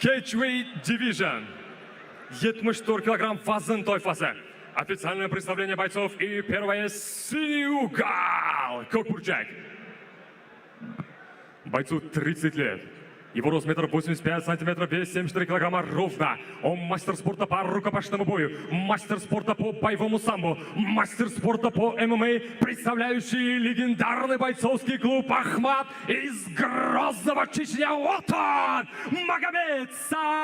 Catchweight Division. 74 килограмм вазн toifasi. Официальное представление бойцов и первое синий угол. Кокбурчак. Бойцу 30 лет. Его рост 1,85 сантиметров, вес 74 килограмма ровно. Он мастер спорта по рукопашному бою, мастер спорта по боевому самбо, мастер спорта по ММА, представляющий легендарный бойцовский клуб Ахмат из Грозного, Чечня. Вот он, Магомед Салихов!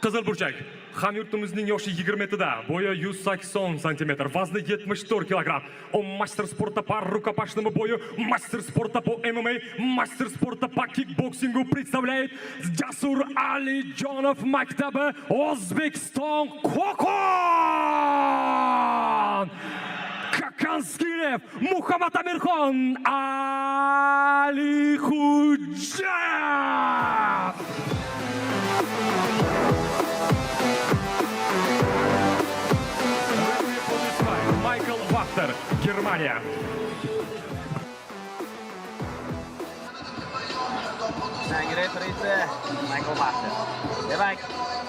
Qizilburchak. Hamyurtimizning yoshi 20da, bo'yi 180 сантиметр, vazni 74 kilogramm. Он мастер спорта по рукопашному бою, мастер спорта по ММА, мастер спорта по кикбоксингу. Представляет Jasur Alijonov maktabi O'zbekiston Qo'qon. Kakanskiyev Muhammad Amirxon Alixo'jayev. Майкл Вахтер, Германия. Yangi referisi Michael Vahter. Demak,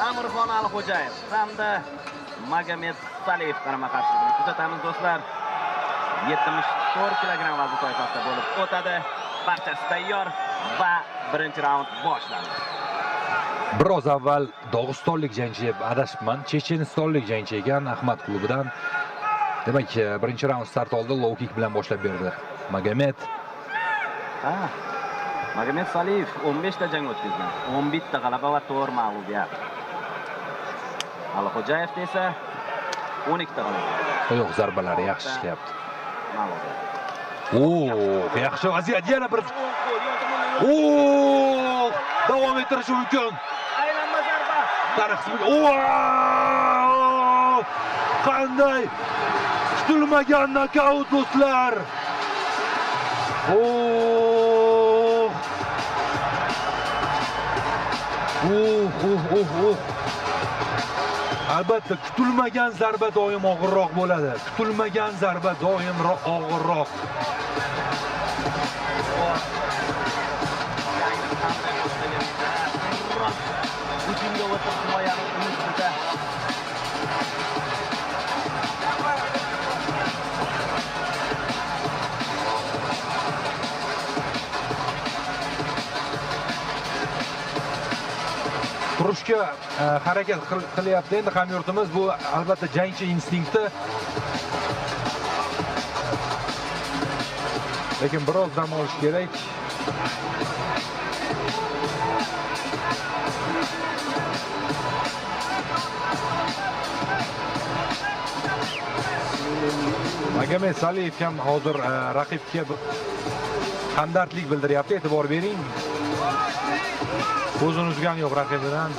Amirxon Alixo'jayev hamda Magomed Saliev qarama-qarshiligini kuzatamiz do'stlar. 74 kilogramm vazn toifasida bo'lib o'tadi. Barchasi tayyor va birinchi raund boshlandi. Biroz avval Dog'istonlik jangchi, adashibman, Chechenistonlik jangchi ekan Ahmad klubidan. Demak, birinchi raund start oldi, low kick bilan boshlab berdi. Magomed. Magomed Saliev 15 ta jang o'tkazgan. 11 ta g'alaba va 4 mag'lubiyat. Alixo'jayev esa 12 ta g'alaba. Oyoq zarbalari yaxshi ishlayapti. Mag'lubiyat. Yaxshi vaziyat, yana bir. Davom ettirish mumkin. Aylanma zarba. Tarixsiz. Qanday kutilmagan nokaut do'stlar. Albatta kutilmagan zarba doim og'irroq bo'ladi. Kutilmagan zarba doim og'irroq. Hujumga o'tib himoyani unutdi. Turishga harakat qilyapti endi hamyurtimiz. Bu albatta jangchi instinkti. Lekin biroz dam olish kerak. Magomed Saliev ham hozir raqibga hamdardlik bildiryapti, e'tibor bering. Ko'zini uzgani yo'q raqibidan.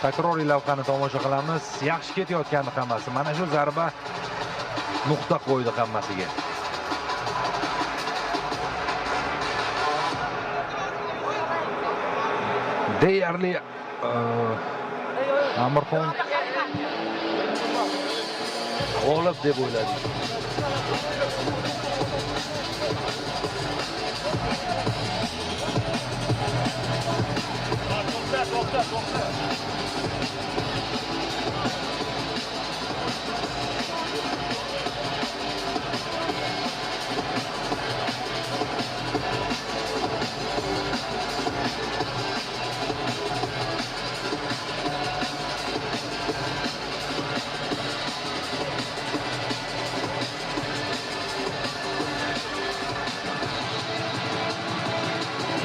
Takroriy lavhani tomosha qilamiz. Yaxshi ketayotgandi hammasi. Mana shu zarba nuqta qo'ydi hammasiga. Deyarli Amirxon g'olib deb o'yladik.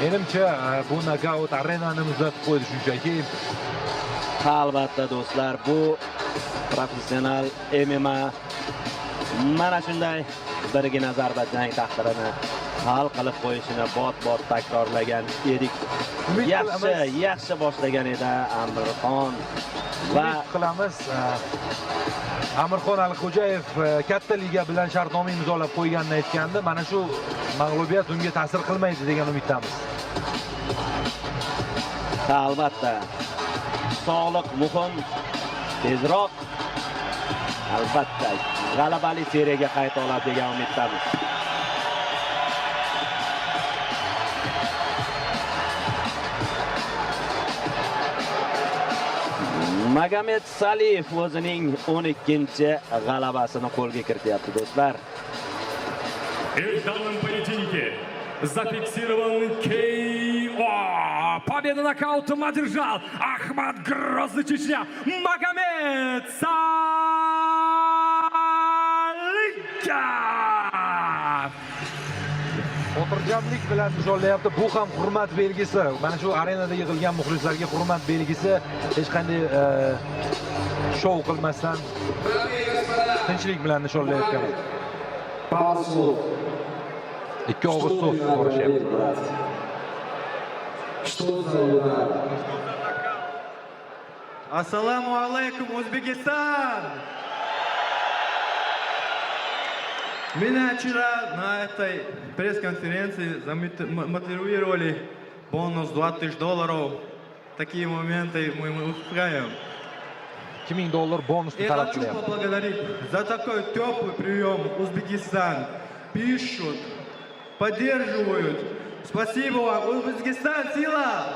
Menimcha bu nokaut arenani muzlatib qo'ydi shunchaki. Albatta do'stlar, bu professional MMA Mana shunday birgina zarba jang taqdirini hal qilib qo'yishini bot-bot takrorlagan edik. Yaxshi boshlagan edi Amirxon va qilamiz. Amirxon Alixo'jayev katta liga bilan shartnoma imzolab qo'yganini aytgandi. Mana shu mag'lubiyat unga ta'sir qilmaydi degan umiddamiz. Albatta. Sog'liq muhim. Tezroq albatta g'alabali seriyaga qayta oladi degan umiddamiz. Magomed Saliyev o'zining 12-g'alabasini qo'lga kirityapti, do'stlar. И в данном поединке зафиксирован KO. Победу нокаутом одержал Ахмат Грозный Чечня Магомед Saliyev. Xotirjamlik bilan nishonlayapti. Bu ham hurmat belgisi. Mana shu arenada yig'ilgan muxlislarga hurmat belgisi. Hech qanday shou qilmasdan tinchlik bilan nishonlayotgan. Ikki og'iz so'z ko'rishyapti. Assalomu alaykum O'zbekiston! Меня вчера на этой пресс-конференции замотивировали бонус $20,000. Такие моменты мы упускаем. $2000 bonus И talab хочу qilyapti. поблагодарить за такой теплый прием Узбекистан. Пишут, поддерживают. Спасибо вам, Узбекистан, сила!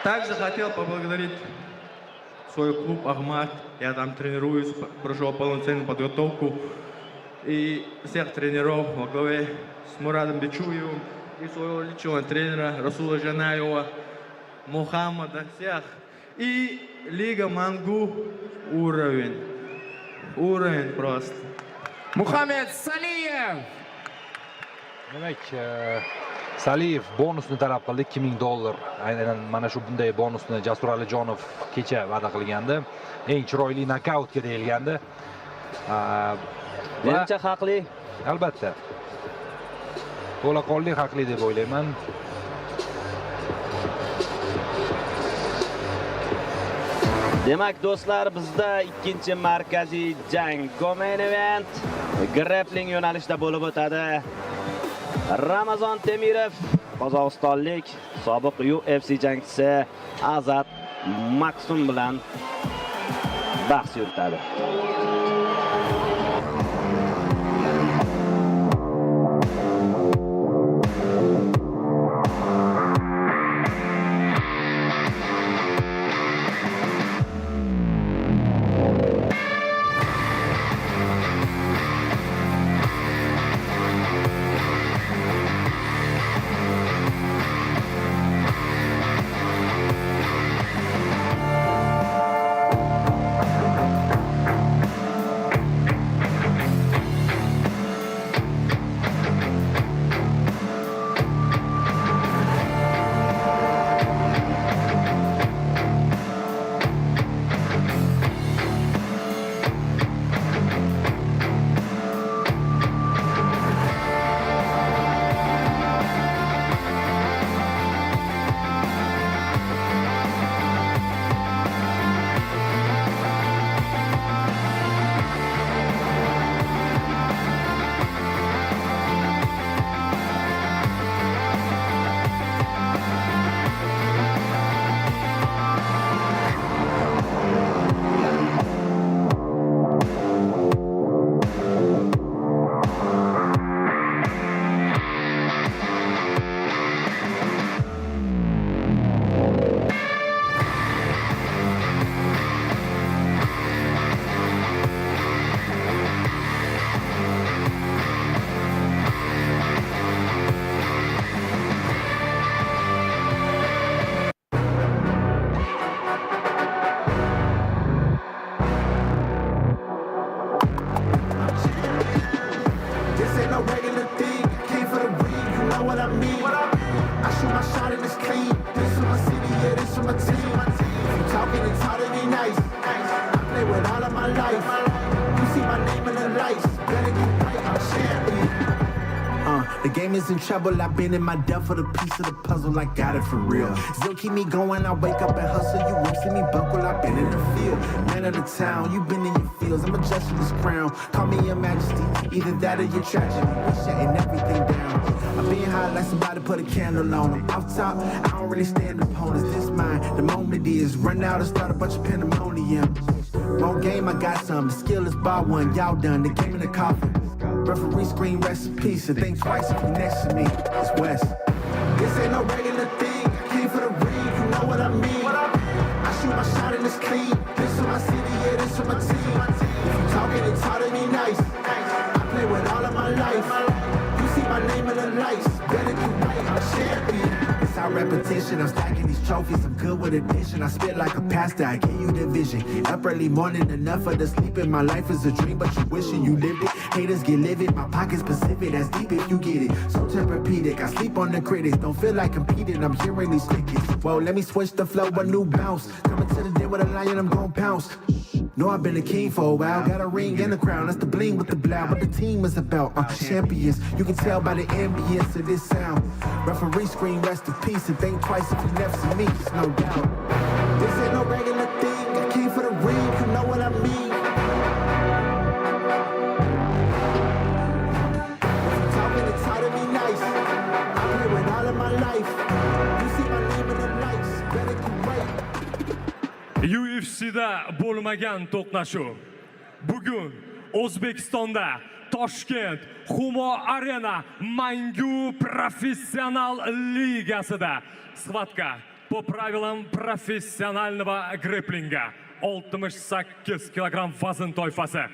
Также хотел поблагодарить свой клуб «Ахмат». Я там тренируюсь, прошел полноценную подготовку. И всех тренеров во главе с Мурадом Бичуевым и своего личного тренера Расула Жанаева, Мухаммада, всех. И Лига Мангу уровень. Уровень просто. Muhammad Saliyev. Demak, Saliyev bonusni talab qildi, $2000. Aynan mana shu bunday bonusni Jasur Alijonov kecha va'da qilgandi. Eng chiroyli nokautga deyilgandi. Menimcha haqli. Albatta. To'laqonli haqli deb o'ylayman. Demak, do'stlar, bizda ikkinchi markaziy jang main event grappling yo'nalishida bo'lib o'tadi. Ramazon Temirov qozog'istonlik sobiq UFC jangchisi Azat Maksum bilan bahs yuritadi. life. You see my name in the lights. Better get right, I'm champion. The game is in trouble. I've been in my depth for the piece of the puzzle. I got it for real. Still keep me going. I wake up and hustle. You won't see me buckle. I've been in the field. Man of the town. You've been in your fields. I'm adjusting this crown. Call me your majesty. Either that or your tragedy. We're shutting everything down. I'm being high like somebody put a candle on them. Off top, I don't really stand opponents. This mine. The moment is run out and start a bunch of pandemonium. Wrong game, I got some. The skill is bar one. Y'all done. The game in the coffin. Referee screen recipe, so think twice if you next to me. It's West. This ain't no regular thing. I came for the ring, you know what I mean. I shoot my shot and it's clean. This for my city, yeah, this for my team. If you talking, it's hard to be nice. I play with all of my life. You see my name in the lights. Better get right, I'm champion. It's our repetition. I'm stacking these trophies. I'm good with addition. I spit like a pastor. I give you the vision. Up early morning, enough for the sleeping. My life is a dream, but you wishing you lived it. Haters get livid. My pocket's Pacific. That's deep if you get it. So therapeutic. I sleep on the critics. Don't feel like competing. I'm hearing these crickets. Well, let me switch the flow. A new bounce. Coming to the den with a lion. I'm gon' pounce. Know I've been a king for a while. Got a ring and a crown. That's the bling with the blow. What the team is about. Champions. You can tell by the ambience of this sound. Referee screen, rest in peace. And think twice if you next to me. It's no doubt. This ain't no regular thing. I came for the ring. You know what I mean. If you talking, it's hard to be nice. I play with all of my life. You see my name in the lights. Better get right. UFC'da bo'lmagan to'qnashuv. Bugun O'zbekistonda Toshkent Humo Arena Mangu Professional Ligasida sxvatka по правилам профессионального грэпплинга 68 килограмм вазн toifasi.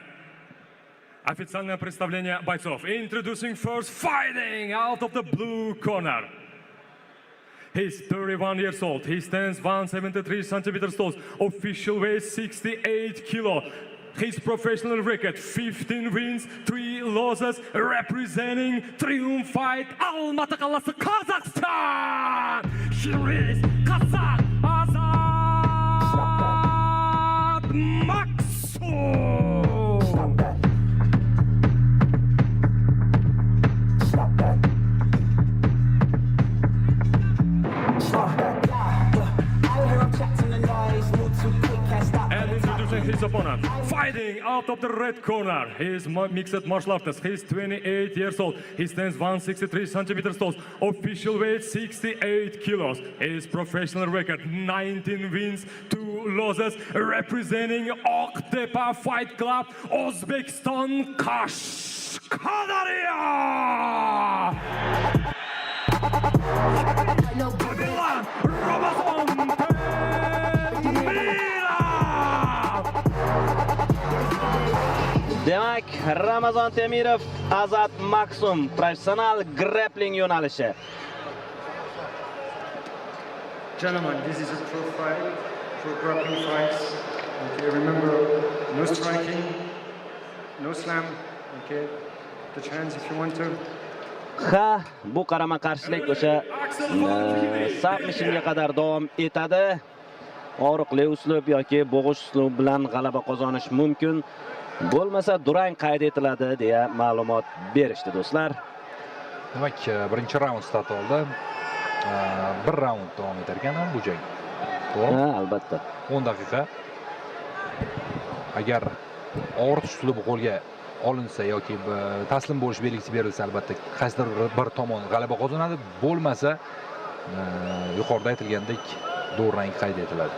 Официальное представление бойцов. Introducing first, fighting out of the blue corner. He's 31 years old. He stands 173 centimeters tall. Official weight 68 kilo. His professional record 15 wins, 3 losses, representing Triumph Fight Almaty qalasi, Kazakhstan. Here is Kazakh Azat Maksum. Stop that. Stop that. And introducing his opponent, fighting out of the red corner. He is mixed martial artist. He is 28 years old. He stands 163 centimeters tall. Official weight 68 kilos. His professional record 19 wins, 2 losses, representing Oqtepa Fight Club, Uzbekistan, Kashqadaryo. Babylon, Ramazon, Demak, Ramazon Temirov, Azat Maksum, professional grappling yo'nalishi. Gentlemen, this is a pro fight, pro grappling fights. Okay, remember, no striking, no slam. Okay, touch hands if you want to. Ha, bu qarama-qarshilik o'sha submissionga qadar davom etadi. Og'riqli uslub yoki bo'g'ish uslub bilan g'alaba qozonish mumkin. Bo'lmasa durang qayd etiladi deya ma'lumot berishdi do'stlar. Demak, birinchi raund start oldi. Bir raund davom etar ekan bu jang. To'g'rimi? Ha, albatta. 10 daqiqa. Agar og'ritish uslubi qo'lga olinsa yoki taslim bo'lish belgisi berilsa, albatta qaysidir bir tomon g'alaba qozonadi. Bo'lmasa, yuqorida aytilgandek durang qayd etiladi.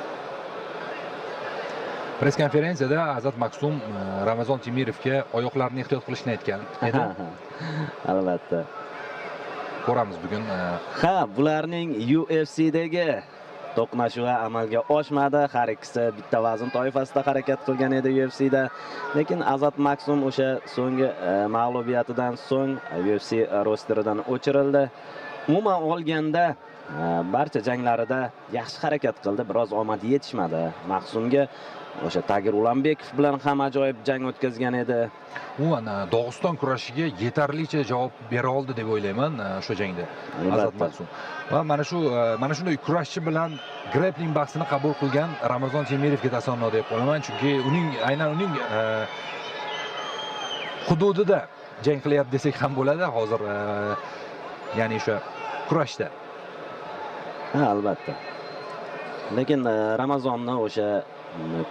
Press konferensiyada Azat Maksum Ramazon Temirovga oyoqlarini ehtiyot qilishni aytgan edi. Albatta. Ko'ramiz bugun. Ha, bularning UFC'dagi to'qnashuvi amalga oshmadi. Har ikkisi bitta vazn toifasida harakat qilgan edi UFC'da. Lekin Azat Maksum o'sha so'nggi mag'lubiyatidan so'ng UFC rosteridan o'chirildi. Umuman olganda barcha janglarida yaxshi harakat qildi, biroz omad yetishmadi Maksumga. o'sha Tagir Ulanbekov bilan ham ajoyib jang o'tkazgan edi. Umuman Dog'iston kurashiga yetarlicha javob bera oldi deb o'ylayman o'sha jangda Azat Maksum. Va mana shunday kurashchi bilan grappling bahsini qabul qilgan Ramazon Temirovga tasanno deb qolaman, chunki aynan uning hududida jang qilyapti desak ham bo'ladi hozir, ya'ni o'sha kurashda. Ha, albatta. Lekin Ramazonning o'sha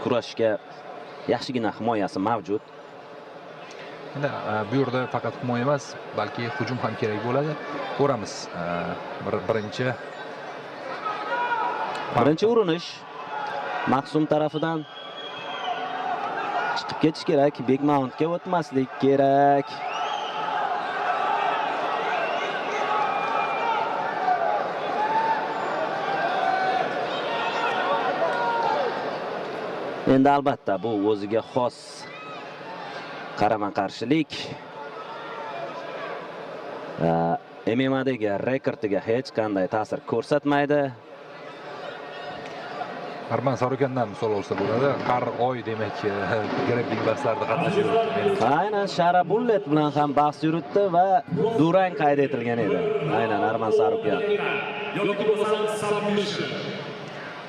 kurashga yaxshigina himoyasi mavjud. Bu yerda faqat himoya emas, balki hujum ham kerak bo'ladi. Ko'ramiz. Birinchi urinish Maksum tarafidan chiqib ketish kerak, big mountga o'tmaslik kerak. Endi albatta bu o'ziga xos qarama-qarshilik. MMAdagi rekordiga hech qanday ta'sir ko'rsatmaydi. Arman Sarukandan misol olsa bo'ladi. Har oy demak grappling bahslarda qatnashib Aynan Shara Bullet bilan ham bahs yuritdi va durang qayd etilgan edi. Aynan Arman Sarukan.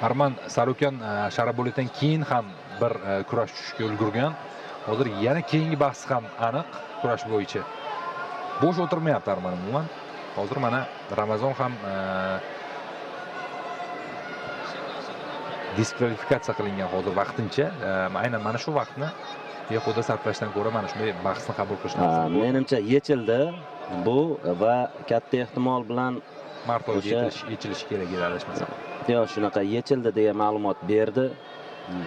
Arman Sarukan Shara Bulletdan keyin ham bir kurash tushishga ulgurgan. Hozir yana keyingi bahs ham aniq kurash bo'yicha. Bo'sh o'tirmayapti Arman umuman. Hozir mana Ramazon ham diskvalifikatsiya qilingan hozir vaqtincha. Aynan mana shu vaqtni behuda sarflashdan ko'ra mana shunday bahsni qabul qilish lozim. Menimcha yechildi bu va katta ehtimol bilan mart oyiga yechilishi kerak edi adashmasam. Yo'q, shunaqa yechildi deya ma'lumot berdi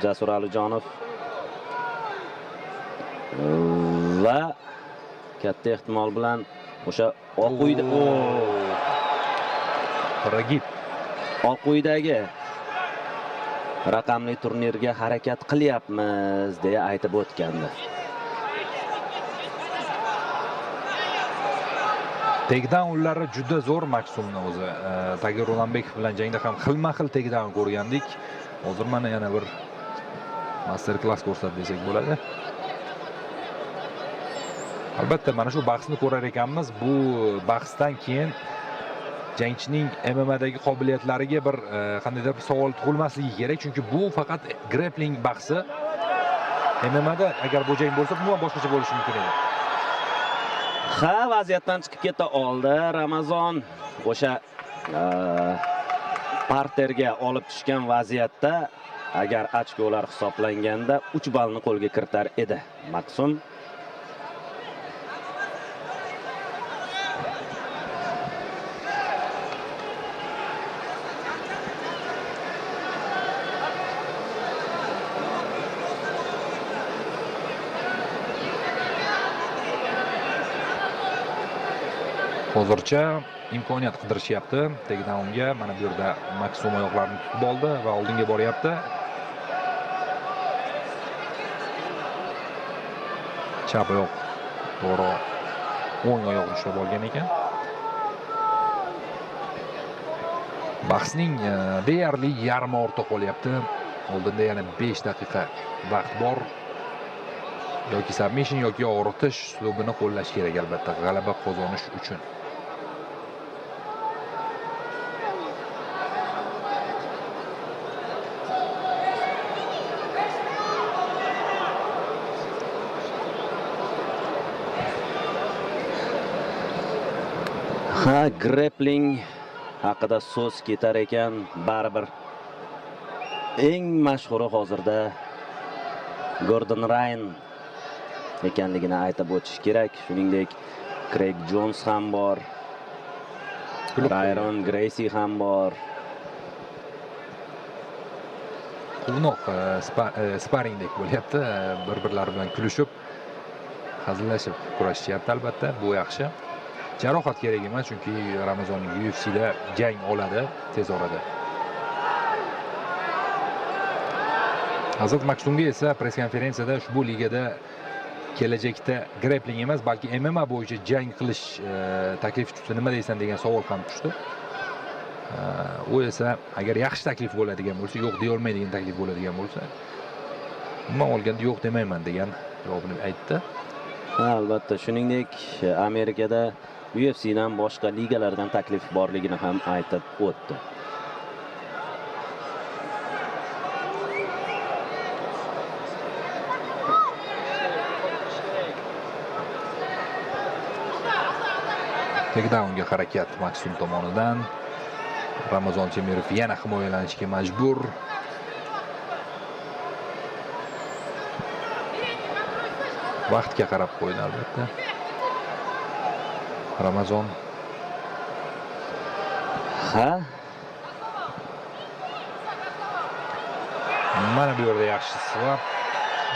Jasur Alijonov. Va katta ehtimol bilan o'sha oq uydagi raqamli turnirga harakat qilyapmiz deya aytib o'tgandi. Takedownlari juda zo'r Maksumning o'zi. Tagir Ulanbekov bilan jangda ham xilma-xil takedown ko'rgandik. Hozir mana yana bir master class ko'rsatdi desak bo'ladi. Albatta mana shu bahsni ko'rar ekanmiz. Bu bahsdan keyin jangchining MMAdagi qobiliyatlariga bir qandaydir bir savol tug'ilmasligi kerak, chunki bu faqat grappling bahsi. MMAda agar bu jang bo'lsa, umuman boshqacha bo'lishi mumkin edi. Ha, vaziyatdan chiqib keta oldi Ramazon. O'sha parterga olib tushgan vaziyatda agar ochkolar hisoblanganda 3 ballni qo'lga kiritar edi Maksum. Hozircha imkoniyat qidirishyapti takedownga. Mana bu yerda Maksum oyoqlarini tutib oldi va oldinga boryapti. Chap oyoq to'g'ri o'ng oyoqni ushlab olgan ekan. Bahsning deyarli yarmi o'rta qolyapti. Oldinda yana 5 daqiqa vaqt bor. Yoki submission yoki og'ritish uslubini qo'llash kerak albatta g'alaba qozonish uchun. Ha, grappling haqida so'z ketar ekan, baribir eng mashhuri hozirda Gordon Ryan ekanligini aytib o'tish kerak. Shuningdek, Craig Jones ham bor, Byron Gracie ham bor. Quvnoq sparingdek bo'lyapti, bir-birlari bilan kulishib, hazillashib kurashishyapti albatta, bu yaxshi. Jarohat kerak emas, chunki Ramazonning UFCda jang oladi tez orada. Azat Maksumga esa press konferensiyada ushbu ligada kelajakda grappling emas, balki MMA bo'yicha jang qilish taklifi tushdi. Nima deysan degan savol ham tushdi. U esa agar yaxshi taklif bo'ladigan bo'lsa, yo'q deya olmaydigan taklif bo'ladigan bo'lsa, umuman olganda yo'q demayman degan javobini aytdi. Albatta, shuningdek, Amerikada UFC'dan boshqa ligalardan taklif borligini ham aytib o'tdi. Takedownga harakat Maksum tomonidan. Ramazon Temirov yana himoyalanishga majbur. Vaqtga qarab qo'ydi albatta. Ramazon. Ha? Mana bu yerda yaxshisi bor.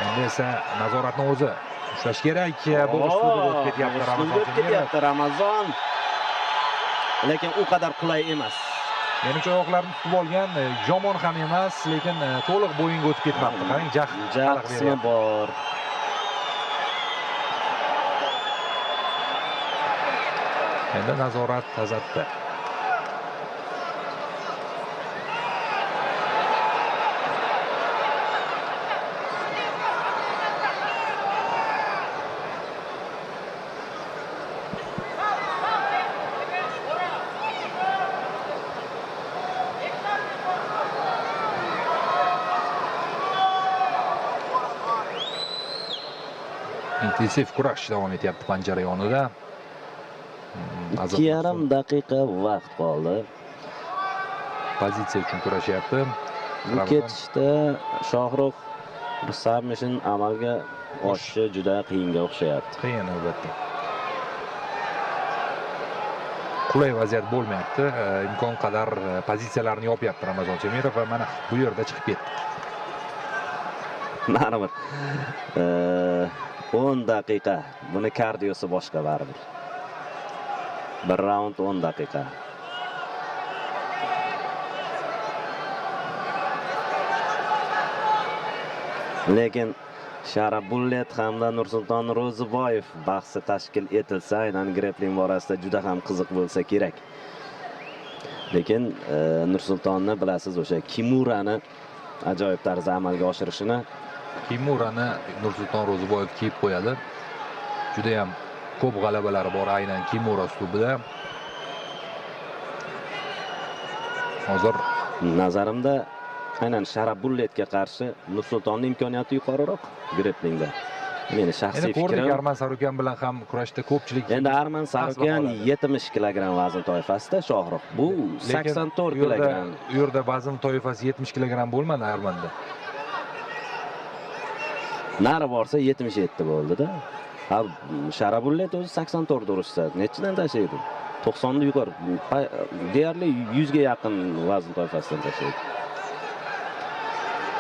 Endi esa nazoratni o'zi ushlash kerak. Bu uslubga o'tib ketyapti Ramazon Temirov. Ramazon. Lekin u qadar qulay emas. Menimcha oyoqlarini tutib olgan, yomon ham emas, lekin to'liq bo'yinga o'tib ketmabdi. Qarang, jah qismi bor. Endi nazorat tazatda. Intensiv kurash davom etyapti panjara yonida. 2,5 daqiqa vaqt qoldi. Pozitsiya uchun kurashyapti. Bu ketishda Shohrux bir submission amalga oshishi juda qiyinga o'xshayapti. Qiyin albatta. Qulay vaziyat bo'lmayapti. Imkon qadar pozitsiyalarni yopyapti Ramazon Temirov va mana bu yerda chiqib ketdi. Baribir 10 daqiqa. Buni kardiosi boshqa baribir. Bir raund 10 daqiqa. Lekin Sharabullet hamda Nursulton Ro'ziboyev bahsi tashkil etilsa, aynan grappling borasida juda ham qiziq bo'lsa kerak. Lekin Nursultonni bilasiz, o'sha Kimurani ajoyib tarzda amalga oshirishini. Kimurani Nursulton Ro'ziboyev kiyib qo'yadi. Juda ham ko'p g'alabalari bor aynan Kimura uslubida. Hozir nazarimda aynan Sharabulletga qarshi Nursultonning imkoniyati yuqoriroq grapplingda. Meni shaxsiy fikrim. Arman Sarukyan bilan ham kurashda ko'pchilik. Endi Arman Sarukyan 70 kilogramm vazn toifasida, Shohrux bu 84 kilogramm. U yerda vazn toifasi 70 kilogramm bo'lmadi Armanda. Nari borsa 77 bo'ldi-da. Ha, Sharabullet o'zi 84 urishsa, nechidan tashlaydi? 90 ni yuqori. Deyarli 100 ga yaqin vazn toifasidan tashlaydi.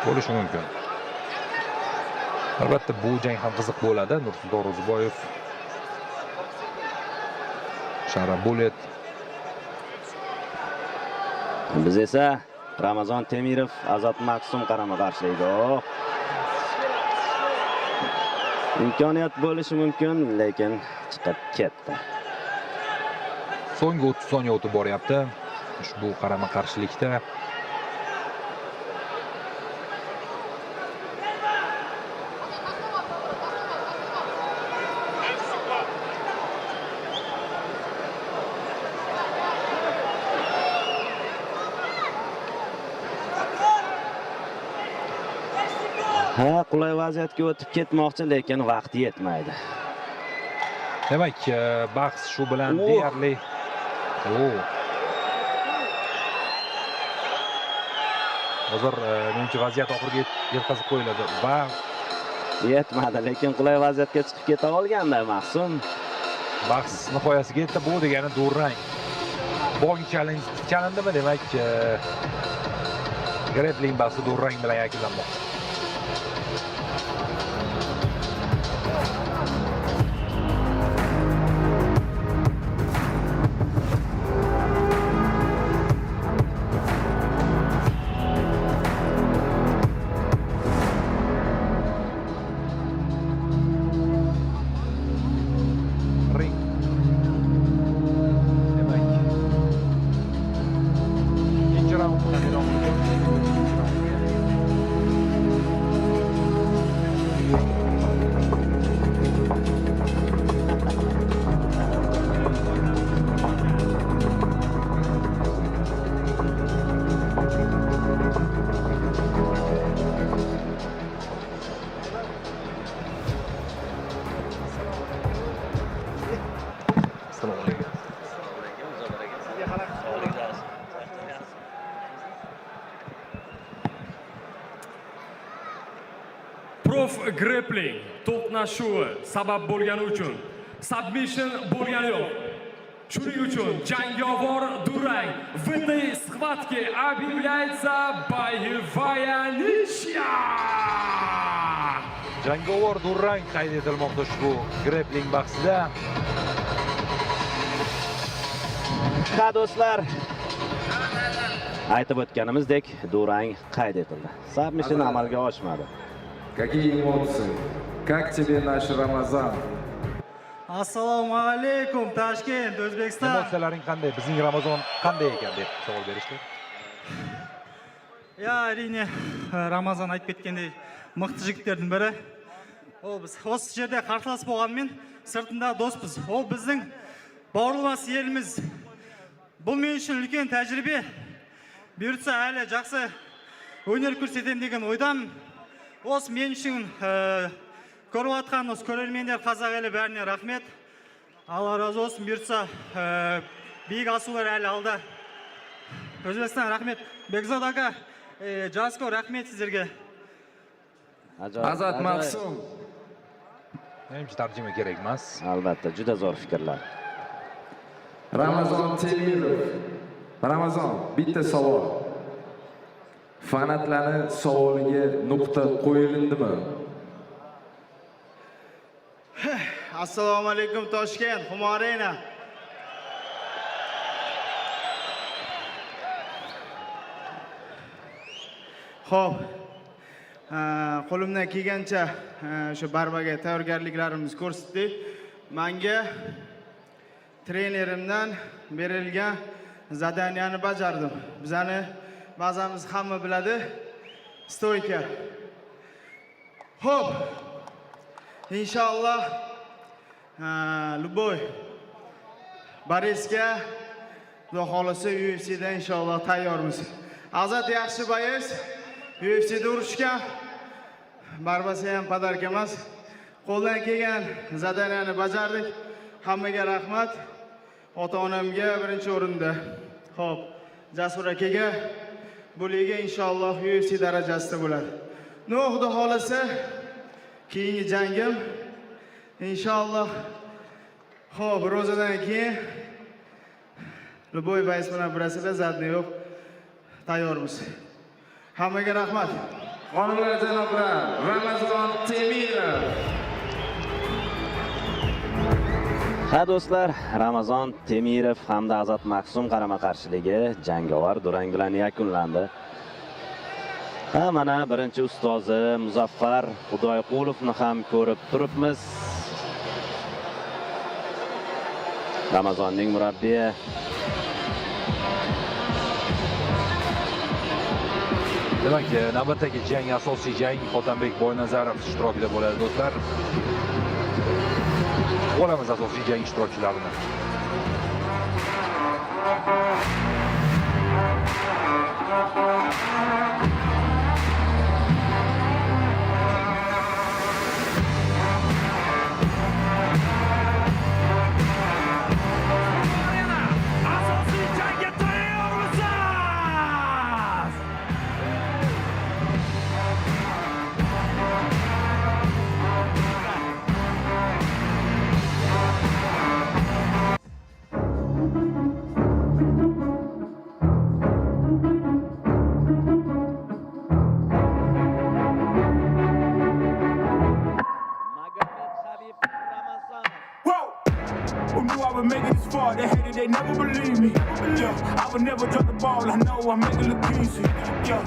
Bo'lishi mumkin. Albatta bu jang ham qiziq bo'ladi. Nursulton Ro'ziboyev, Sharabullet. Biz esa Ramazon Temirov, Azat Maksum qarama-qarshilikda. Imkoniyat bo'lishi mumkin, lekin chiqib ketdi. So'nggi 30 soniya o'tib boryapti. Ushbu qarama-qarshilikda Ha, qulay vaziyatga o'tib ketmoqchi, lekin vaqt yetmaydi. Demak, bahs shu bilan deyarli hozir menimcha vaziyat oxiriga yetkazib qo'yiladi va yetmadi, lekin qulay vaziyatga chiqib keta olganda Mahsum. Bahs nihoyasiga yetdi. Bu degani durang. Bong challenge chalindimi? Demak, grappling bahsi durang bilan yakunlanmoqda. grappling to'qnashuvi sabab bo'lgani uchun submission bo'lgani yo'q. Shuning uchun jangovar durang в этой схватке объявляется боевая ничья. Jangovar durang qayd etilmoqda ushbu grappling bahsida. Ha do'stlar, aytib o'tganimizdek durang qayd etildi. Submission amalga oshmadi. Какие эмоции? Как тебе наш Рамазан? Assalomu alaykum Toshkent, O'zbekiston. Emotsiyalaring qanday? Bizning Ramazon qanday ekan deb savol berishdi. Ya, әрине, Ramazon aytib ketgендей, мықты жігіттердің бірі. Ол біз осы жерде қарсылас болғанмен, сыртында доспыз. Ол біздің бауырлас еліміз. Бұл мен үшін үлкен тәжірибе. Бұйыртса әлі жақсы өнер көрсетемін деген ойдамын. Осы мен үшін көріп атқан осы көрермендер, қазақ елі бәріне рахмет. Алла разы болсын. Бұйыртса биік асулар әлі алда. Өзбекстан рахмет. Бекзод ака, Жаско рахмет сіздерге. Azat Maqsum. Menimcha tarjima kerak emas. Albatta, juda zo'r fikrlar. Ramazon Temirov. Ramazon, bitta savol. Fanatlarning savoliga nuqta qo'yilindimi? Assalomu alaykum Toshkent, Humo Arena. Xo'p, qo'limdan kelgancha shu barbaga tayyorgarliklarimizni ko'rsatdik. Menga trenerimdan berilgan zadaniyani bajardim. Bizani bazamiz hamma biladi. Stoyka. Xo'p. Inshaalloh Luboy Borisga Xudo xolasa UFC'da inshaalloh tayyormiz. Azat yaxshi boyis UFC'da urushgan. Barbasi ham padarka emas. Qo'ldan kelgan zadaniyani bajardik. Hammaga rahmat. Ota-onamga birinchi o'rinda. Xo'p, Jasur akaga bu liga inshaalloh UFC darajasida bo'ladi. Xudo xolasa keyingi jangim inshaalloh xo'p ro'zadan keyin Luboy Bays bilan birasida zadni yo'q tayyormiz. Hammaga rahmat. Qonunlar janoblar, Ramazon Temirov. Ha do'stlar, Ramazon Temirov hamda Azat Maqsum qarama-qarshiligi jangovar durang bilan yakunlandi. Ha, mana birinchi ustozi Muzaffar Xudoyqulovni ham ko'rib turibmiz. Ramazonning murabbiyi. Demak, navbatdagi jang, asosiy jang Otanbek Boynazarov ishtirokida bo'ladi do'stlar. Olamiz asosiy jang ishtirokchilarini. Asosiy jangga tayyormisiz? Who knew I would make it this far? They hated, they never believed me. Yeah, I would never drop the ball. I know I make it look easy. Yeah,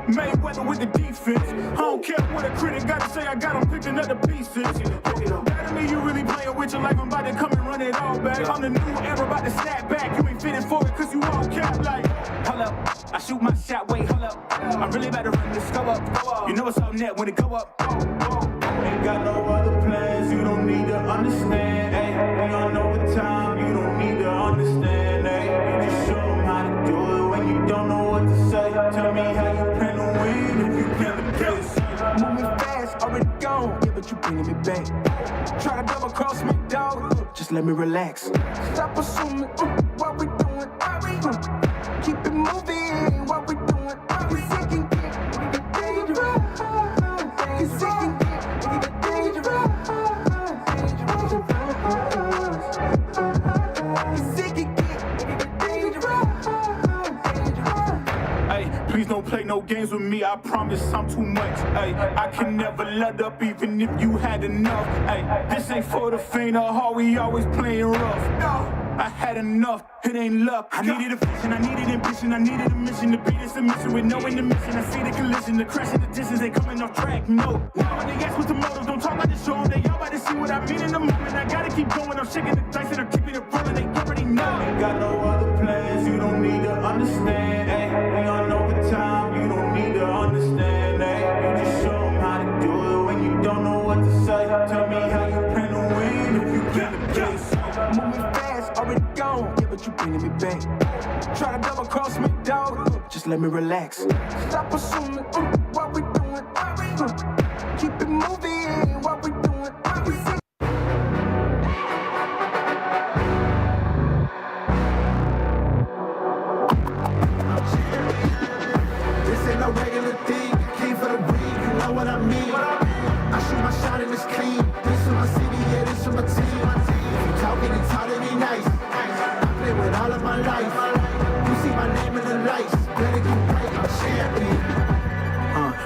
Mayweather with the defense. I don't care what a critic got to say. I got them picking up the pieces. That to me, you really playing with your life. I'm about to come and run it all back. I'm the new era, about to snap back. You ain't fitting for it, cause you all cap like. Hold up, I shoot my shot. Wait, hold up. I'm really about to run this go up. You know it's all net when it go up. Ain't got no other plans. You don't need to understand. Ay, we on overtime. You don't need to understand. Ay, you just show them how to do it when you don't know what to say. Tell me how you plan to win if you plan to play. Moving fast, already gone. Yeah, but you bringing me back. Try to double cross me, dog. Just let me relax. Stop assuming what we doing. Keep it moving. What we doing. You sick and get dangerous. You sick and get play no games with me, I promise I'm too much. Ay, I can never let up even if you had enough. Ay, this ain't for the faint of heart, we always playing rough. I had enough, it ain't luck. I needed a vision, I needed ambition, I needed a mission to beat this mission with no intermission. I see the collision, the crash in the distance, they coming off track. No, when they ask what's the motive, don't talk about the show. They all about to see what I mean in the moment. I gotta keep going, I'm shaking the dice and I'm keeping it rolling. They already know. Ain't got no other plans, you don't need to understand. Ay, we on overtime, you don't need to understand. Ay, you just show them how to do it when you don't know what to say. Tell me how you plan to win if you plan to play. Moving fast, already gone, yeah, but you bringing me back. Try to double cross me, dog, just let me relax. Stop assuming, what we doing, keep it moving, what we doing, This ain't no regular thing, came for the ring, you know what I mean. I shoot my shot and it's clean, this is my city, yeah, this is my team. Talking and talking me nice. I play with all of my life. You see my name in the lights. Better get right, I'm champion.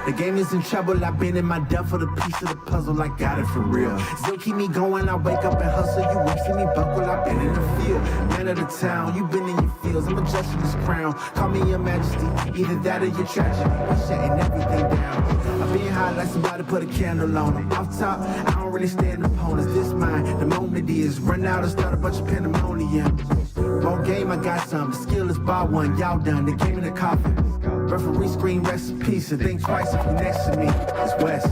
The game is in trouble. I've been in my depth for the piece of the puzzle. I got it for real. Still keep me going. I wake up and hustle. You won't see me buckle. I've been in the field. Man of the town. You been in your fields. I'm adjusting this crown. Call me your majesty. Either that or your tragedy. We shutting everything down. I'm being high like somebody put a candle on it. Off top, I don't really stand opponents. This mine. The moment is run out and start a bunch of pandemonium. More game, I got some. The skill is bar one. Y'all done. The game in the coffin. Referee screen, rest in peace, and think twice if you next to me. It's West.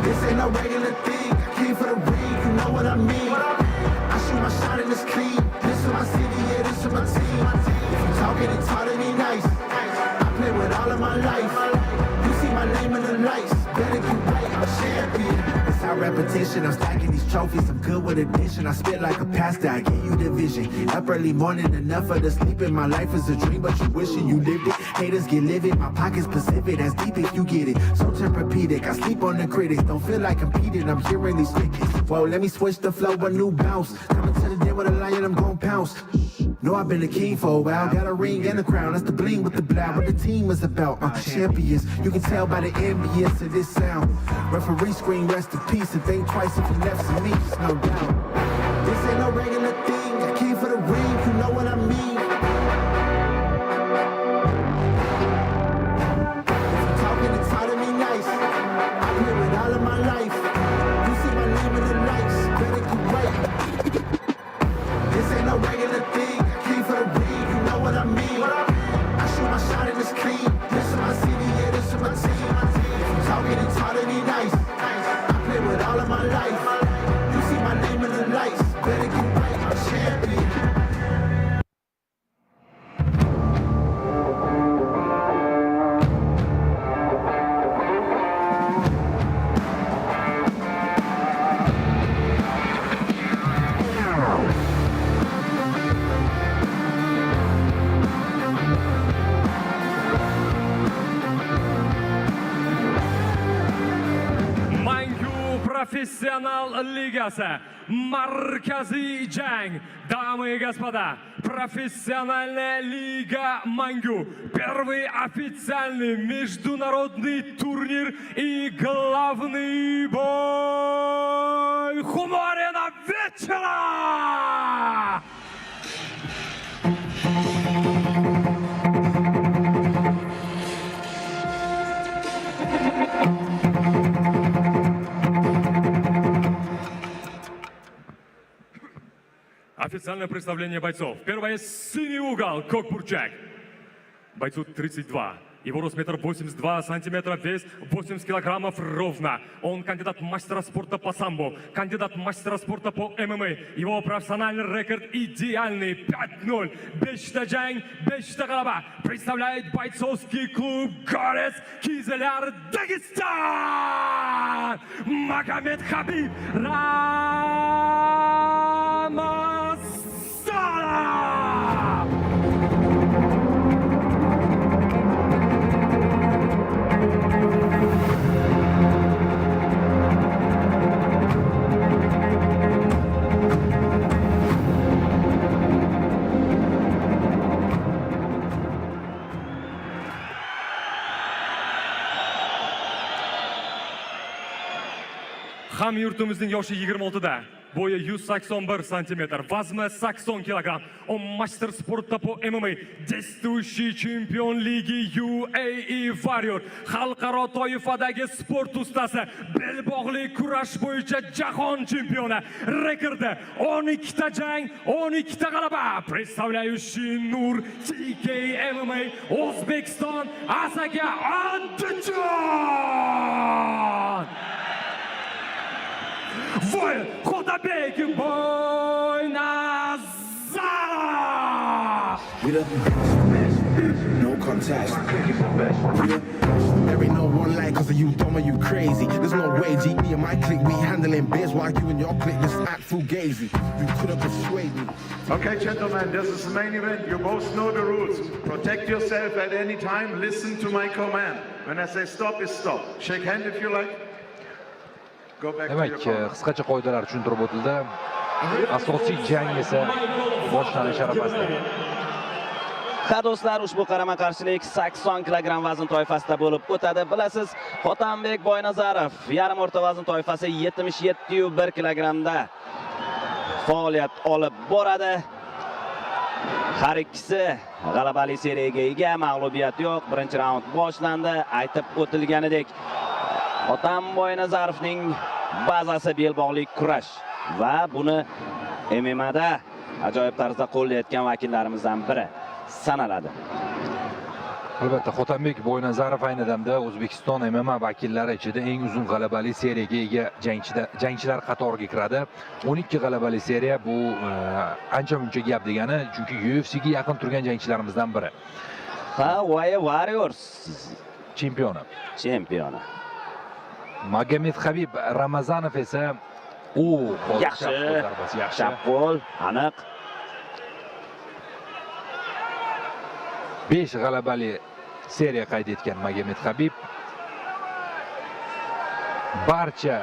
This ain't no regular thing. I came for the ring, you know what I mean. I shoot my shot and it's clean. This is my city, yeah, this is my team. If you talking and talking me nice, I play with all of my life. You see my name in the lights. Better get right, I'm a champion. It's our repetition, I'm stacking these trophies. I'm good with addition, I spit like a pastor, I give you the vision. Up early morning, enough of the sleeping. My life is a dream, but you wishing you lived it. Haters get livid, my pocket's Pacific, that's deep if you get it. So Tempur-Pedic, I sleep on the critics. Don't feel like competing, I'm hearing these crickets. Whoa, let me switch the flow, a new bounce. Coming to the den with a lion, I'm gon' pounce. Know I've been a king for a while, got a ring and a crown. That's the bling with the blow, what the team is about. Champions, you can tell by the ambience of this sound. Referee screen, rest in peace, and think twice if you left to me, just no doubt. This ain't no regular thing, I came for the ring, you know what I mean. If you talking and talking me nice, I play with all of my life. You see my name in the lights, better get right. This ain't no regular thing, I came for the ring, you know what I mean. I shoot my shot and it's clean, this is my city, yeah, this is my team. If you talking and talking me nice, I play with all of my life. You see my name in the lights, better get right, I'm a champion. Professional ligasi markaziy jang. Дамы и господа, профессиональная лига Мангу. Первый официальный международный турнир и главный бой Хумарина вечера! Официальное представление бойцов. Первое — синий угол, Кокбурчак. Бойцу 32. Его рост 1,82 сантиметра, вес 80 килограммов ровно. Он кандидат мастера спорта по самбо, кандидат мастера спорта по ММА. Его профессиональный рекорд идеальный. 5-0. Бешта джанг, бешта галаба. Представляет бойцовский клуб Горец Кизляр, Дагестан. Магомед Хабиб Рамазанов. Hamyurtimizning yoshi 26 da. Bo'yi 181 сантиметр, vazni 80 kilogramm. Он мастер спорта по ММА, действующий чемпион лиги UAE Warrior, xalqaro toifadagi sport ustasi, belbog'li kurash bo'yicha jahon chempioni. Rekordi 12 ta jang, 12 ta g'alaba. Представляющий Nur TKMMA O'zbekiston Asaga Andijon. Voy, Xotabek Boynazarov! We the no contest. There ain't no one like us. Are you dumb or you crazy? There's no way, G. Me and my clique, we handling biz while you and your clique just act fugazi. You couldn't persuade me. Okay, gentlemen, this is the main event. You both know the rules. Protect yourself at any time. Listen to my command. When I say stop, it's stop. Shake hand if you like. Go back to Demak, your corner. qisqacha qoidalar tushuntirib o'tildi. Asosiy jang esa boshlanish arafasida. Ha do'stlar, ushbu qarama-qarshilik 80 kilogramm vazn toifasida bo'lib o'tadi. Bilasiz, Xotanbek Boynazarov yarim o'rta vazn toifasi 77,1 kilogrammda faoliyat olib boradi. Har ikkisi g'alabali seriyaga ega, mag'lubiyat yo'q. Birinchi raund boshlandi. Aytib o'tilganidek, Xotan Boynazarovning bazasi belbog'li kurash va buni MMA'da ajoyib tarzda qo'llayotgan vakillarimizdan biri sanaladi. Albatta, Xotanbek Boynazarov ayni damda O'zbekiston MMA vakillari ichida eng uzun g'alabali seriyaga ega jangchilar qatoriga kiradi. 12 g'alabali seriya bu ancha-muncha gap degani, chunki UFC ga yaqin turgan jangchilarimizdan biri. Ha, Warriors Chempioni. Magomed Habib Ramazanov esa yaxshi, chap qo'l, aniq. 5 g'alabali seriya qayd etgan Magomed Habib. Barcha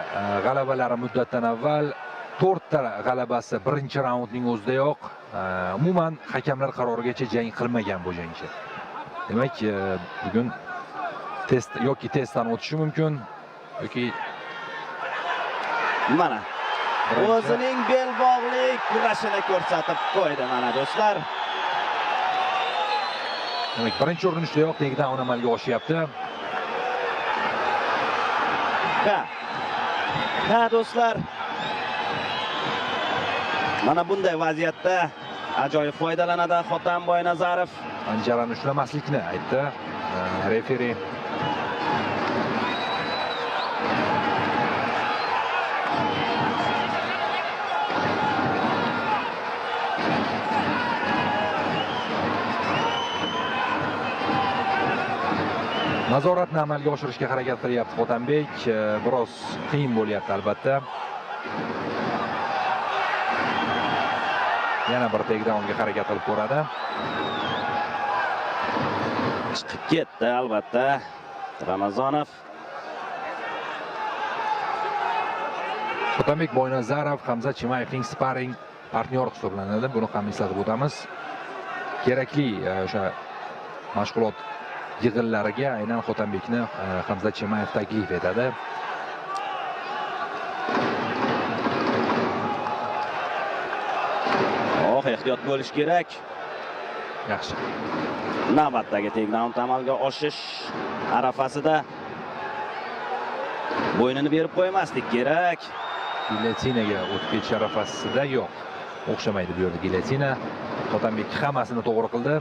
g'alabalari muddatdan avval, 4 ta g'alabasi birinchi raundning o'zidayoq, umuman hakamlar qarorigacha jang qilmagan bu jangchi. Demak, bugun testdan o'tishi mumkin yoki mana o'zining belbog'li kurashini ko'rsatib qo'ydi mana do'stlar. Demak, birinchi urinishdayoq takedown amalga oshyapti. Ha do'stlar. Mana bunday vaziyatda ajoyib foydalanadi Xotan Boynazarov. Panjarani ushlamaslikni aytdi referi. Nazoratni amalga oshirishga harakat qilyapti Xotanbek. Biroz qiyin bo'lyapti albatta. Yana bir takedownga harakat qilib ko'radi. Chiqib ketdi albatta Ramazonov. Xotanbek Boynazarov Hamza Chimayevning sparring partnyori hisoblanadi. Buni ham eslatib o'tamiz. Kerakli o'sha mashg'ulot yig'inlariga aynan Xotanbekni Hamza Chimayev taklif etadi. Ehtiyot bo'lish kerak. Yaxshi. Navbatdagi takedown amalga oshish arafasida bo'ynini berib qo'ymaslik kerak. Gilyotinaga o'tib ketish arafasida yo'q. O'xshamaydi bu yerda gilyotina. Xotanbek hammasini to'g'ri qildi.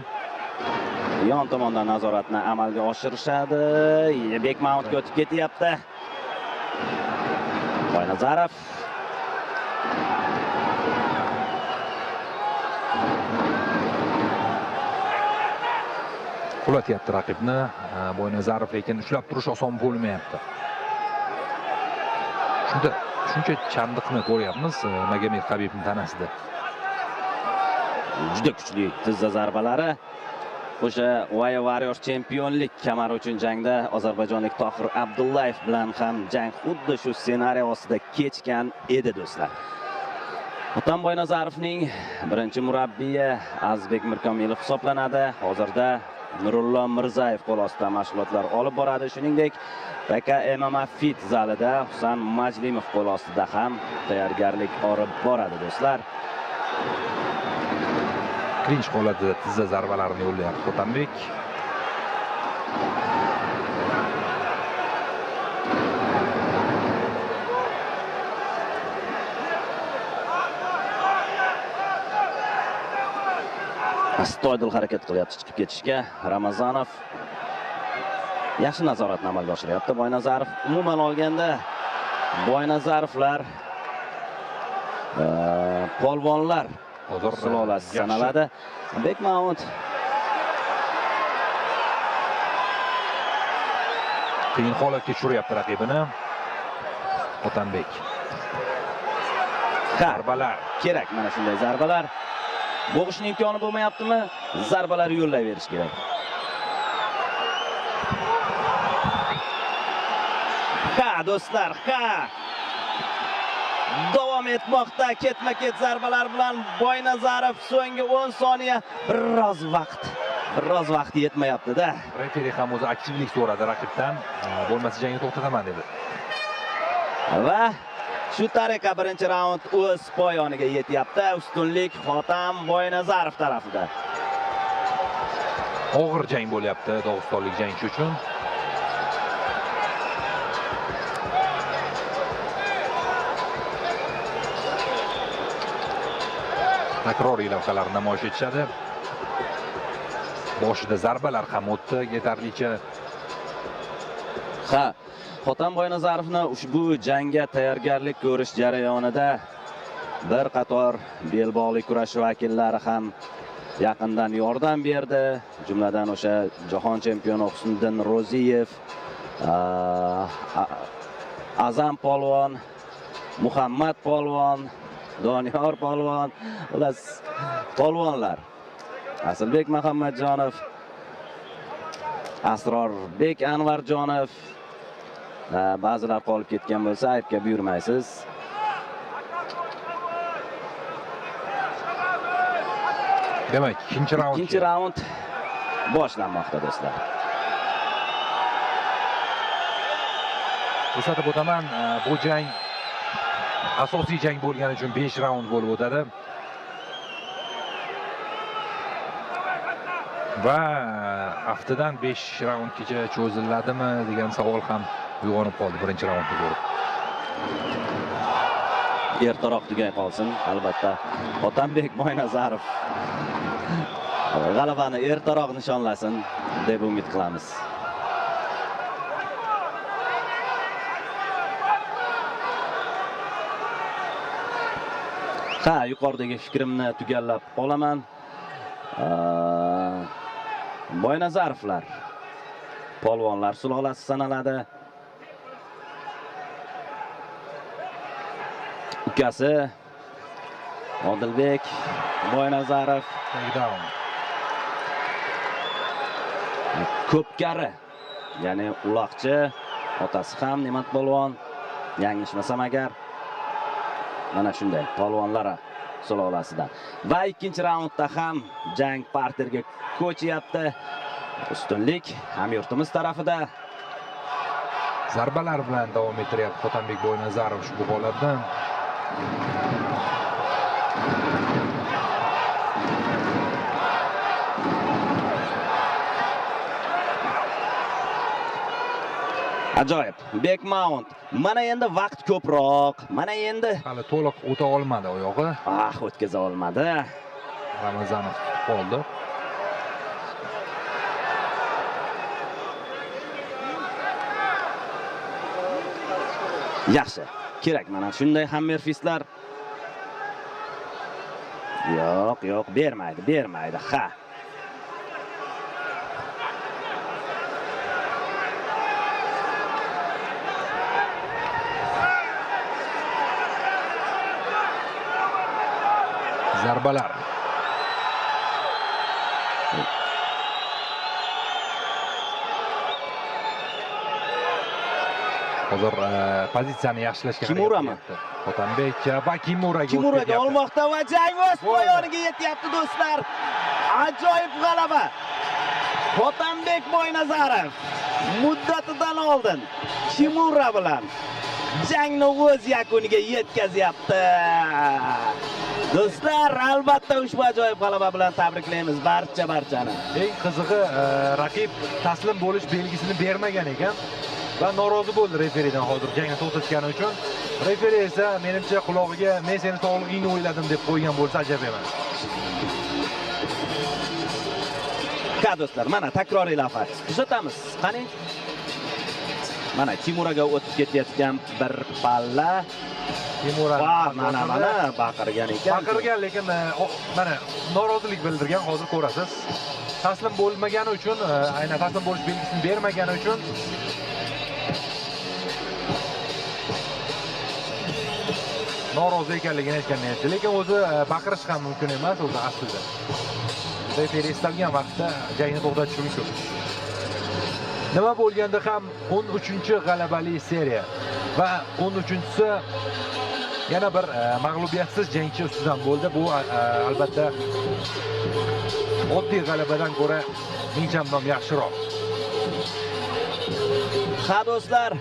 Yon tomondan nazoratni amalga oshirishadi. Bek mountga o'tib ketyapti. Boynazarov qulatyapti raqibni. Boynazarov lekin ushlab turish oson bo'lmayapti. Shuncha chandiqni ko'ryapmiz Magomed Habibning tanasida. Juda kuchli tizza zarbalari. O'sha Warriors chempionlik kamari uchun jangda ozarbayjonlik Tohir Abdullayev bilan ham jang xuddi shu ssenariy ostida kechgan edi do'stlar. Xotan Boynazarovning birinchi murabbiyi Azizbek Mirkomilov hisoblanadi. Hozirda Nurullo Mirzayev qo'l ostida mashg'ulotlar olib boradi. Shuningdek, PK MMA Fit zalida Husan Majlimov qo'l ostida ham tayyorgarlik olib boradi do'stlar. Klinch holatida tizza zarbalarini yo'llayapti Hotanbek. Astoydil harakat qilyapti chiqib ketishga. Ramazanov yaxshi nazoratni amalga oshiryapti. Boynazarov umuman olganda Boynazarovlar polvonlar sulolasi sanaladi. Bekmount qiyin holatga tushiryapti raqibini. Hotanbek. Zarbalar kerak, mana shunday zarbalar. Bo'g'ishning imkoni bo'lmayaptimi? Zarbalar yo'llayverish kerak. Ha, do'stlar, ha! Davom etmoqda ketma-ket zarbalar bilan Boynazarov so'nggi 10 soniya biroz vaqt yetmayapti-da. Referi ham o'zi aktivlik so'radi raqibdan. Bo'lmasa jangni to'xtataman dedi. Va shu tariqa birinchi raund o'z poyoniga yetyapti. Ustunlik Hotam Boynazarov tarafida. Og'ir jang bo'lyapti Dog'istonlik jangchi uchun. Takroriy lavhalar namoyish etishadi. Boshida zarbalar ham o'tdi yetarlicha. Ha, Hotam Boynazarovni ushbu jangga tayyorgarlik ko'rish jarayonida bir qator belbog'li kurash vakillari ham yaqindan yordam berdi. Jumladan o'sha jahon chempioni Husniddin Ro'ziyev, Azam polvon, Muhammad polvon, Doniyor polvon, ular polvonlar. Asilbek Muhammadjonov, Asrorbek Anvarjonov, ba'zilar qolib ketgan bo'lsa aybga buyurmaysiz. Demak, ikkinchi raund boshlanmoqda do'stlar. Eslatib o'taman, bu jang asosiy jang bo'lgani uchun 5 raund bo'lib o'tadi. Va haftadan 5 raundgacha cho'ziladimi degan savol ham uyg'onib qoldi birinchi raundni ko'rib. Ertaroq tugay qolsin, albatta. Otambek Boynazarov g'alabani ertaroq nishonlasin deb umid qilamiz. Ha, yuqoridagi fikrimni tugallab qolaman. Boynazarovlar polvonlar sulolasi sanaladi. Ukasi Odilbek Boynazarov takedown. Ko'pkari, ya'ni uloqchi, otasi ham Ne'mat polvon, yanglishmasam agar. Mana shunday polvonlar sulolasidan. Va ikkinchi raundda ham jang parterga ko'chyapti. Ustunlik hamyurtimiz tarafida. Zarbalar bilan davom ettiryapti Hotanbek Boynazarov ushbu holatda. Ajoyib. Bekmount. Mana endi vaqt ko'proq. Mana endi hali to'liq o'ta olmadi oyog'i. O'tkaza olmadi. Ramazanov qoldi. Yaxshi. Kerak mana shunday hammerfistlar. Yo'q, bermaydi. Ha. Zarbalar. Hozir pozitsiyani yaxshilashga harakat Hotanbek va Kimuraga olmoqda va jang o'z poyoniga yetyapti do'stlar. Ajoyib g'alaba. Hotanbek Boynazarov muddatidan oldin Kimura bilan jangni o'z yakuniga yetkazyapti. Do'stlar, albatta ushbu ajoyib g'alaba bilan tabriklaymiz barchani. Eng qizig'i, raqib taslim bo'lish belgisini bermagan ekan va norozi bo'ldi referidan hozir jangni to'xtatgani uchun. Referi esa menimcha qulog'iga "Men seni sog'lig'ingni o'yladim" deb qo'ygan bo'lsa ajab emas. Do'stlar, mana takroriy lavha. Kuzatamiz. Qani? Mana Kimuraga o'tib ketayotgan bir palla. Kimura mana baqirgan ekan. Baqirgan, lekin mana norozilik bildirgan, hozir ko'rasiz. Taslim bo'lmagani uchun, aynan taslim bo'lish belgisini bermagani uchun norozi ekanligini aytgan menimcha, lekin o'zi baqirish ham mumkin emas o'zi aslida. Referi istalgan vaqtda jangni to'xtatishi mumkin. Nima bo'lganda ham 13-g'alabali seriya va 13-si yana bir mag'lubiyatsiz jangchi ustidan bo'ldi. Bu albatta oddiy g'alabadan ko'ra ming chandon yaxshiroq. Do'stlar,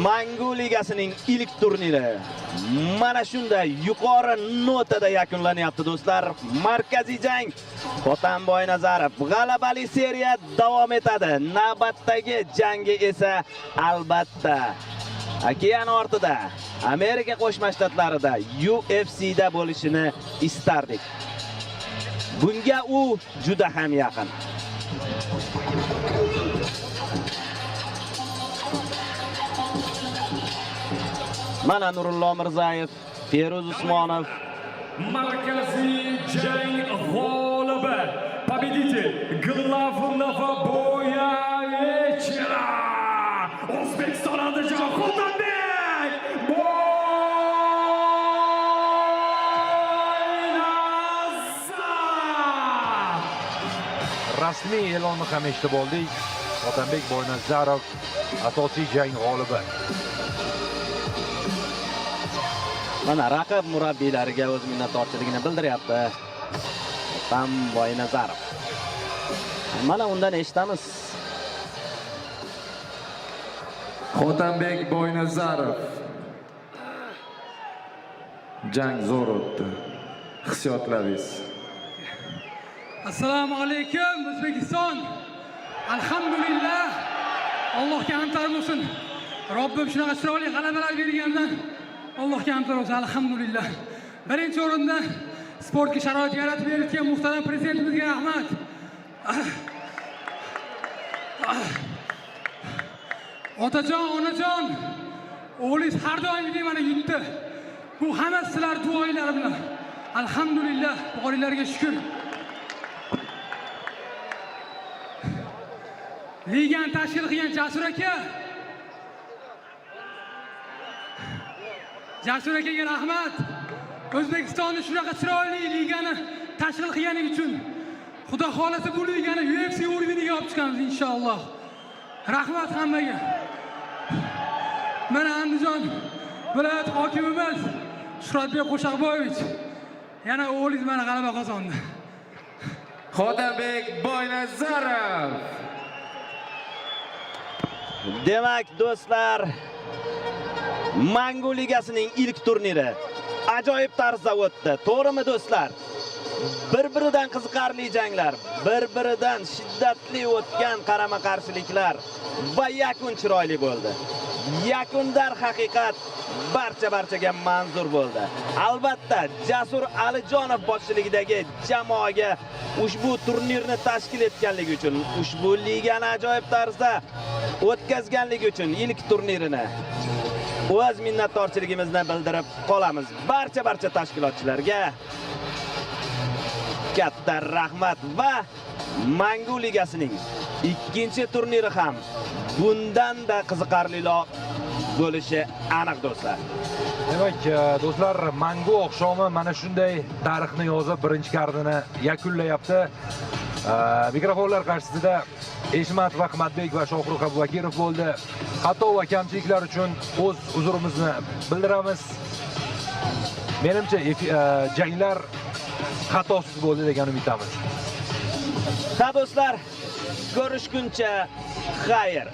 Mangu Ligasining ilk turniri mana shunday yuqori notada yakunlanyapti do'stlar. Markaziy jang Hotan Boynazarov g'alabali seriya davom etadi. Navbatdagi jangi esa albatta okean ortida Amerika Qo'shma Shtatlarida UFC'da bo'lishini istardik. Bunga u juda ham yaqin. Mana Nurullo Mirzayev, Feruz Usmonov. Markaziy jang g'olibi, победитель главного boya вечера. O'zbekiston Andijon Hotanbek Boynazarov. Rasmiy e'lonni ham eshitib oldik. Hotanbek Boynazarov asosiy jang g'olibi. Mana raqib murabbiylariga o'z minnatdorchiligini bildiryapti. Hotan Boynazarov. Mana undan eshitamiz. Hotanbek Boynazarov. Jang zo'r o'tdi. Hissiyotlaringiz. Assalomu alaykum O'zbekiston. Alhamdulillah. Allohga hamdlar bo'lsin. Robbim shunaqa chiroyli g'alabalar bergandan Allohga hamdlar bo'lsin. Alhamdulillah. Birinchi o'rinda sportga sharoit yaratib bergan muhtaram prezidentimizga rahmat. Otajon, onajon, o'g'lingiz har doimgidek mana yutdi. Bu hamma sizlar duoinglar bilan. Alhamdulillah, Xudolarga shukr. Ligani tashkil qilgan Jasur aka. Jasur akaga rahmat. O'zbekistonning shunaqa chiroyli ligani tashkil qilganing uchun. Xudo xolasa bu ligani UFC o'rniga olib chiqamiz inshaalloh. Rahmat hammaga. Mana Andijon viloyat hokimimiz Shuhratbek Qo'shaqboyevich yana o'g'lingiz mana g'alaba qozondi. Hotanbek Boynazarov. Demak do'stlar, Mangu Ligasining ilk turniri ajoyib tarzda o'tdi. To'g'rimi do'stlar? Bir-biridan qiziqarli janglar, bir-biridan shiddatli o'tgan qarama-qarshiliklar va yakun chiroyli bo'ldi. Yakun dar haqiqat barchaga manzur bo'ldi. Albatta, Jasur Alijonov boshchiligidagi jamoaga ushbu turnirni tashkil etganligi uchun, ushbu ligani ajoyib tarzda o'tkazganligi uchun ilk turnirini o'z minnatdorchiligimizni bildirib qolamiz. Barcha tashkilotchilarga katta rahmat va Mangu Ligasining ikkinchi turniri ham bundan-da qiziqarliroq bo'lishi aniq do'stlar. Demak, do'stlar, Mangu oqshomi mana shunday tarixni yozib birinchi kardini yakunlayapti. Mikrofonlar qarshisida Eshmatov Ahmadbek va Shohrux Abubakirov bo'ldi. Xato va kamchiliklar uchun o'z uzrimizni bildiramiz. Menimcha janglar xatosiz bo'ldi degan umidamiz. Do'stlar, Ko'rishguncha xayr.